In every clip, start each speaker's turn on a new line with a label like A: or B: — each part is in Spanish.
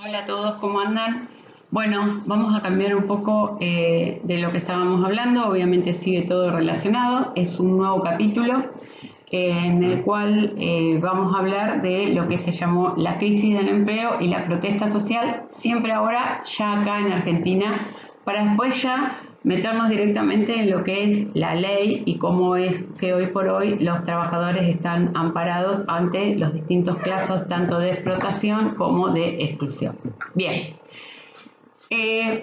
A: Hola a todos, ¿cómo andan? Bueno, vamos a cambiar un poco de lo que estábamos hablando, obviamente sigue todo relacionado, es un nuevo capítulo en el cual vamos a hablar de lo que se llamó la crisis del empleo y la protesta social, siempre ahora ya acá en Argentina, para después ya meternos directamente en lo que es la ley y cómo es que hoy por hoy los trabajadores están amparados ante los distintos casos tanto de explotación como de exclusión. Bien.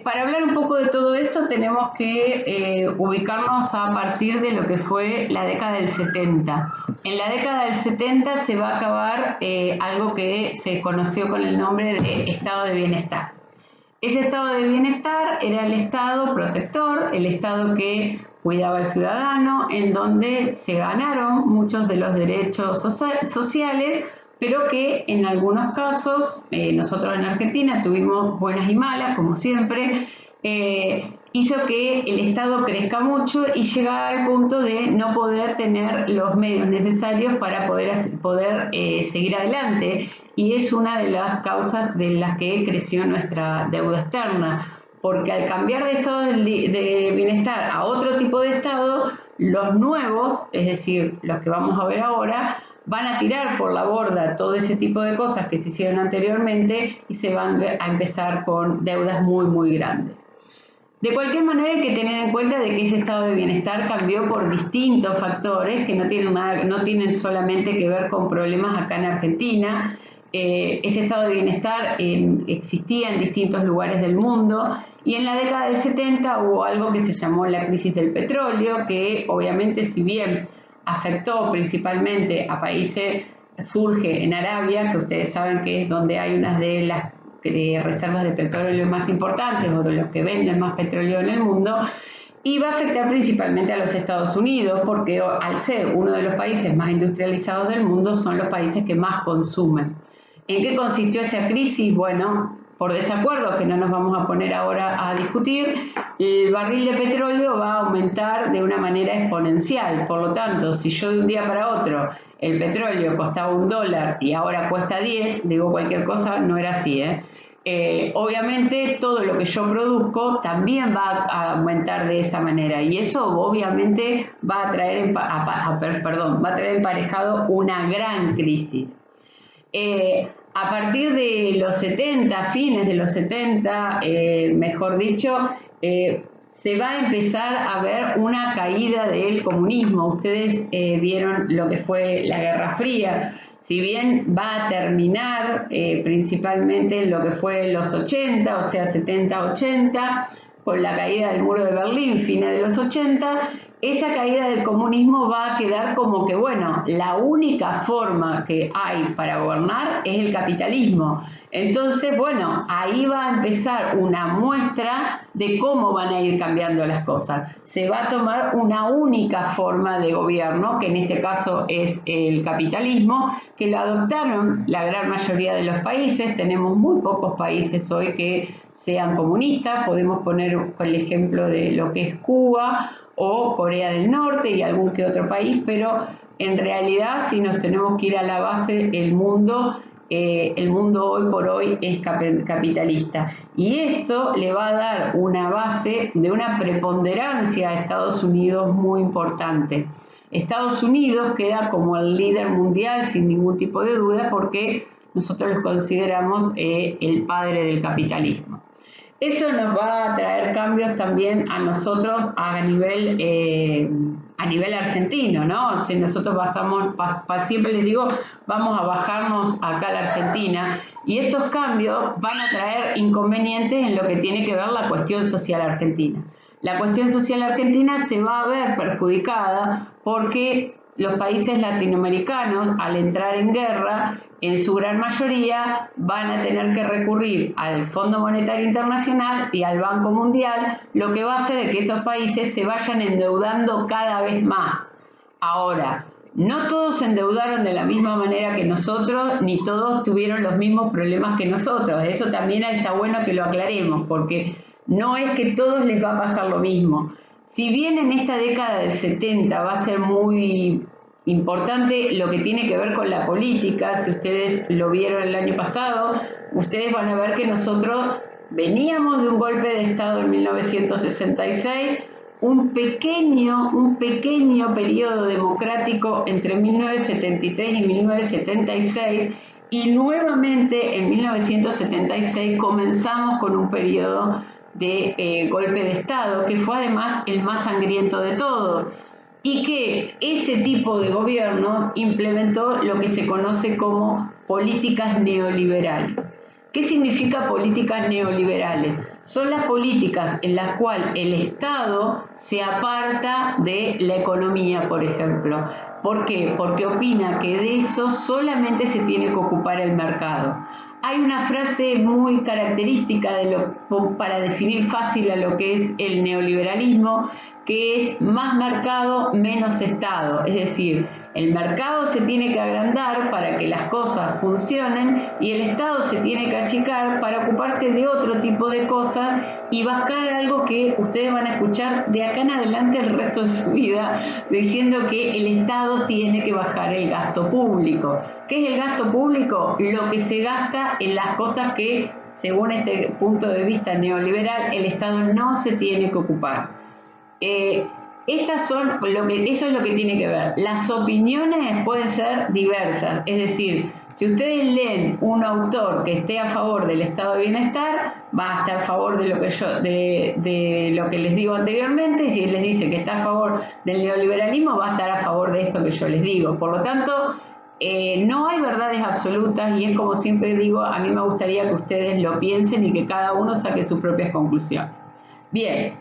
A: Para hablar un poco de todo esto tenemos que ubicarnos a partir de lo que fue la década del 70. En la década del 70 se va a acabar algo que se conoció con el nombre de estado de bienestar. Ese estado de bienestar era el estado protector, el estado que cuidaba al ciudadano, en donde se ganaron muchos de los derechos sociales, pero que en algunos casos, nosotros en Argentina tuvimos buenas y malas, como siempre, hizo que el Estado crezca mucho y llegara al punto de no poder tener los medios necesarios para poder seguir adelante. Y es una de las causas de las que creció nuestra deuda externa, porque al cambiar de estado de bienestar a otro tipo de estado, los nuevos, es decir, los que vamos a ver ahora, van a tirar por la borda todo ese tipo de cosas que se hicieron anteriormente y se van a empezar con deudas muy, muy grandes. De cualquier manera hay que tener en cuenta de que ese estado de bienestar cambió por distintos factores que no tienen solamente que ver con problemas acá en Argentina. Ese estado de bienestar existía en distintos lugares del mundo y en la década del 70 hubo algo que se llamó la crisis del petróleo, que obviamente si bien afectó principalmente a países, surge en Arabia, que ustedes saben que es donde hay unas de las reservas de petróleo más importantes o de los que venden más petróleo en el mundo, y va a afectar principalmente a los Estados Unidos porque al ser uno de los países más industrializados del mundo son los países que más consumen. ¿En qué consistió esa crisis? Bueno, por desacuerdos que no nos vamos a poner ahora a discutir, el barril de petróleo va a aumentar de una manera exponencial. Por lo tanto, si yo de un día para otro el petróleo costaba $1 y ahora cuesta 10, digo cualquier cosa, no era así, obviamente todo lo que yo produzco también va a aumentar de esa manera y eso obviamente va a traer, va a traer emparejado una gran crisis. A partir de los 70, fines de los 70, mejor dicho, se va a empezar a ver una caída del comunismo. Ustedes vieron lo que fue la Guerra Fría. Si bien va a terminar principalmente en lo que fue los 80, o sea 70-80, con la caída del muro de Berlín, fines de los 80, esa caída del comunismo va a quedar como que, bueno, la única forma que hay para gobernar es el capitalismo. Entonces, bueno, ahí va a empezar una muestra de cómo van a ir cambiando las cosas. Se va a tomar una única forma de gobierno, que en este caso es el capitalismo, que lo adoptaron la gran mayoría de los países. Tenemos muy pocos países hoy que sean comunistas. Podemos poner el ejemplo de lo que es Cuba o Corea del Norte y algún que otro país, pero en realidad si nos tenemos que ir a la base, el mundo hoy por hoy es capitalista y esto le va a dar una base de una preponderancia a Estados Unidos muy importante. Estados Unidos queda como el líder mundial sin ningún tipo de duda porque nosotros lo consideramos el padre del capitalismo. Eso nos va a traer cambios también a nosotros a nivel argentino, ¿no? Si nosotros siempre les digo, vamos a bajarnos acá a la Argentina y estos cambios van a traer inconvenientes en lo que tiene que ver la cuestión social argentina. La cuestión social argentina se va a ver perjudicada porque los países latinoamericanos, al entrar en guerra, en su gran mayoría van a tener que recurrir al Fondo Monetario Internacional y al Banco Mundial, lo que va a hacer que estos países se vayan endeudando cada vez más. Ahora, no todos se endeudaron de la misma manera que nosotros, ni todos tuvieron los mismos problemas que nosotros. Eso también está bueno que lo aclaremos, porque no es que a todos les va a pasar lo mismo. Si bien en esta década del 70 va a ser muy importante lo que tiene que ver con la política. Si ustedes lo vieron el año pasado, ustedes van a ver que nosotros veníamos de un golpe de Estado en 1966, un pequeño periodo democrático entre 1973 y 1976, y nuevamente en 1976 comenzamos con un periodo de golpe de Estado, que fue además el más sangriento de todos, y que ese tipo de gobierno implementó lo que se conoce como políticas neoliberales. ¿Qué significa políticas neoliberales? Son las políticas en las cuales el Estado se aparta de la economía, por ejemplo. ¿Por qué? Porque opina que de eso solamente se tiene que ocupar el mercado. Hay una frase muy característica para definir fácil a lo que es el neoliberalismo, que es más mercado, menos Estado. Es decir, el mercado se tiene que agrandar para que las cosas funcionen y el Estado se tiene que achicar para ocuparse de otro tipo de cosas y buscar algo que ustedes van a escuchar de acá en adelante el resto de su vida, diciendo que el Estado tiene que bajar el gasto público. ¿Qué es el gasto público? Lo que se gasta en las cosas que, según este punto de vista neoliberal, el Estado no se tiene que ocupar. Eso es lo que tiene que ver. Las opiniones pueden ser diversas, es decir, si ustedes leen un autor que esté a favor del estado de bienestar, va a estar a favor de lo que les digo anteriormente, y si les dice que está a favor del neoliberalismo, va a estar a favor de esto que yo les digo. Por lo tanto, no hay verdades absolutas, y es como siempre digo, a mí me gustaría que ustedes lo piensen y que cada uno saque sus propias conclusiones. Bien.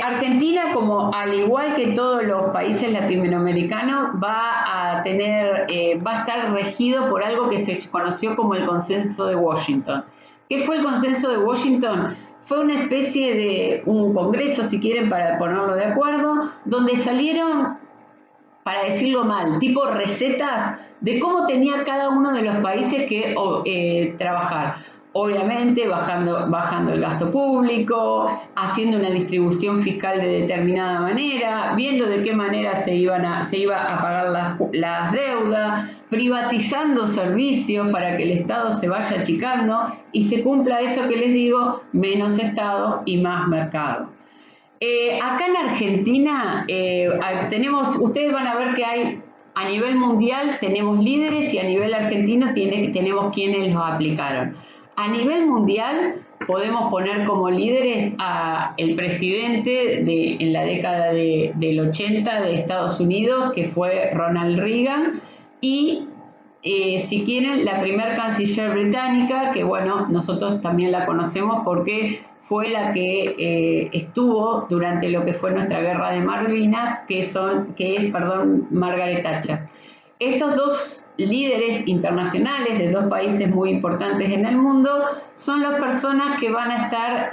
A: Argentina, como al igual que todos los países latinoamericanos, va a estar regido por algo que se conoció como el Consenso de Washington. ¿Qué fue el Consenso de Washington? Fue una especie de un congreso, si quieren, para ponerlo de acuerdo, donde salieron, para decirlo mal, tipo recetas de cómo tenía cada uno de los países que trabajar. Obviamente bajando el gasto público, haciendo una distribución fiscal de determinada manera, viendo de qué manera se iba a pagar las deudas, privatizando servicios para que el Estado se vaya achicando y se cumpla eso que les digo, menos Estado y más mercado. Acá en Argentina ustedes van a ver que hay, a nivel mundial tenemos líderes y a nivel argentino tenemos quienes los aplicaron. A nivel mundial podemos poner como líderes al presidente en la década del 80 de Estados Unidos, que fue Ronald Reagan, y si quieren, la primer canciller británica, que bueno, nosotros también la conocemos porque fue la que estuvo durante lo que fue nuestra guerra de Malvinas, que es Margaret Thatcher. Estos dos líderes internacionales de dos países muy importantes en el mundo son las personas que van a estar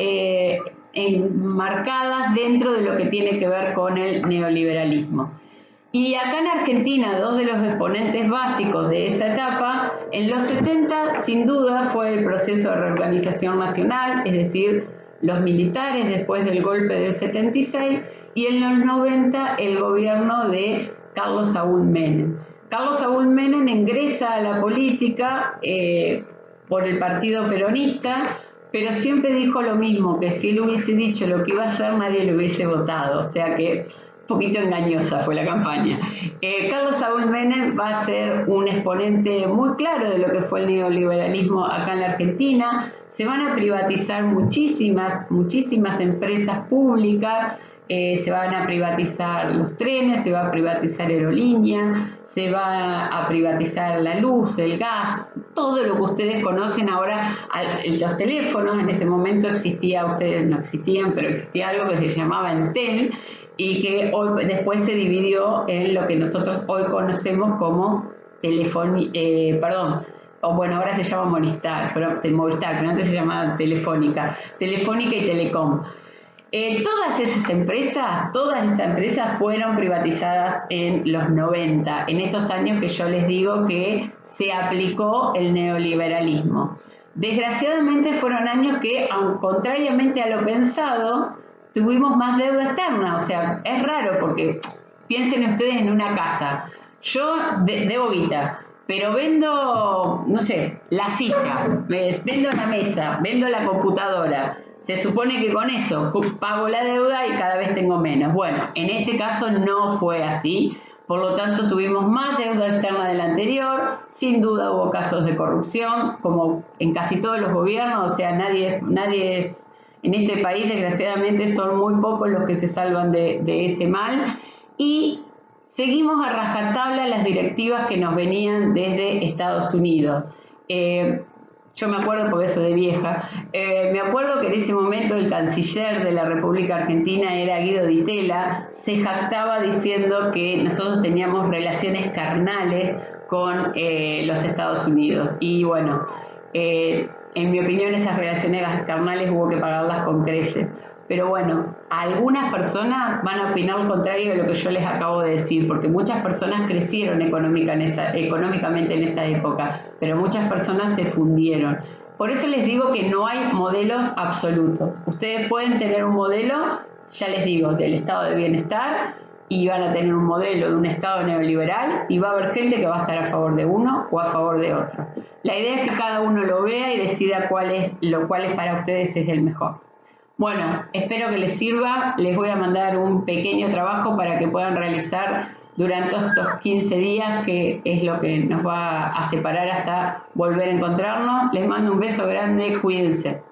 A: enmarcadas dentro de lo que tiene que ver con el neoliberalismo. Y acá en Argentina, dos de los exponentes básicos de esa etapa, en los 70 sin duda fue el proceso de reorganización nacional, es decir, los militares después del golpe del 76, y en los 90 el gobierno de Carlos Saúl Menem. Carlos Saúl Menem ingresa a la política por el partido peronista, pero siempre dijo lo mismo, que si él hubiese dicho lo que iba a hacer, nadie lo hubiese votado, o sea que un poquito engañosa fue la campaña. Carlos Saúl Menem va a ser un exponente muy claro de lo que fue el neoliberalismo acá en la Argentina. Se van a privatizar muchísimas empresas públicas, se van a privatizar los trenes, se va a privatizar aerolíneas, se va a privatizar la luz, el gas, todo lo que ustedes conocen ahora, los teléfonos. En ese momento ustedes no existían, pero existía algo que se llamaba Entel, y que después se dividió en lo que nosotros hoy conocemos como ahora se llama Movistar, pero antes se llamaba Telefónica y Telecom. Todas esas empresas fueron privatizadas en los 90, en estos años que yo les digo que se aplicó el neoliberalismo. Desgraciadamente fueron años que, contrariamente a lo pensado, tuvimos más deuda externa. O sea, es raro porque piensen ustedes en una casa. Yo debo guita, pero vendo, no sé, la silla, vendo la mesa, vendo la computadora. Se supone que con eso pago la deuda y cada vez tengo menos. Bueno, en este caso no fue así. Por lo tanto, tuvimos más deuda externa de la anterior. Sin duda hubo casos de corrupción, como en casi todos los gobiernos. O sea, nadie es, en este país, desgraciadamente, son muy pocos los que se salvan de ese mal. Y seguimos a rajatabla las directivas que nos venían desde Estados Unidos. Yo me acuerdo, porque eso de vieja, me acuerdo que en ese momento el canciller de la República Argentina era Guido Di Tella, se jactaba diciendo que nosotros teníamos relaciones carnales con los Estados Unidos. Y bueno, en mi opinión esas relaciones carnales hubo que pagarlas con creces. Pero bueno, algunas personas van a opinar lo contrario de lo que yo les acabo de decir, porque muchas personas crecieron económicamente en esa época, pero muchas personas se fundieron. Por eso les digo que no hay modelos absolutos. Ustedes pueden tener un modelo, ya les digo, del estado de bienestar, y van a tener un modelo de un estado neoliberal, y va a haber gente que va a estar a favor de uno o a favor de otro. La idea es que cada uno lo vea y decida cuál es para ustedes es el mejor. Bueno, espero que les sirva. Les voy a mandar un pequeño trabajo para que puedan realizar durante estos 15 días, que es lo que nos va a separar hasta volver a encontrarnos. Les mando un beso grande, cuídense.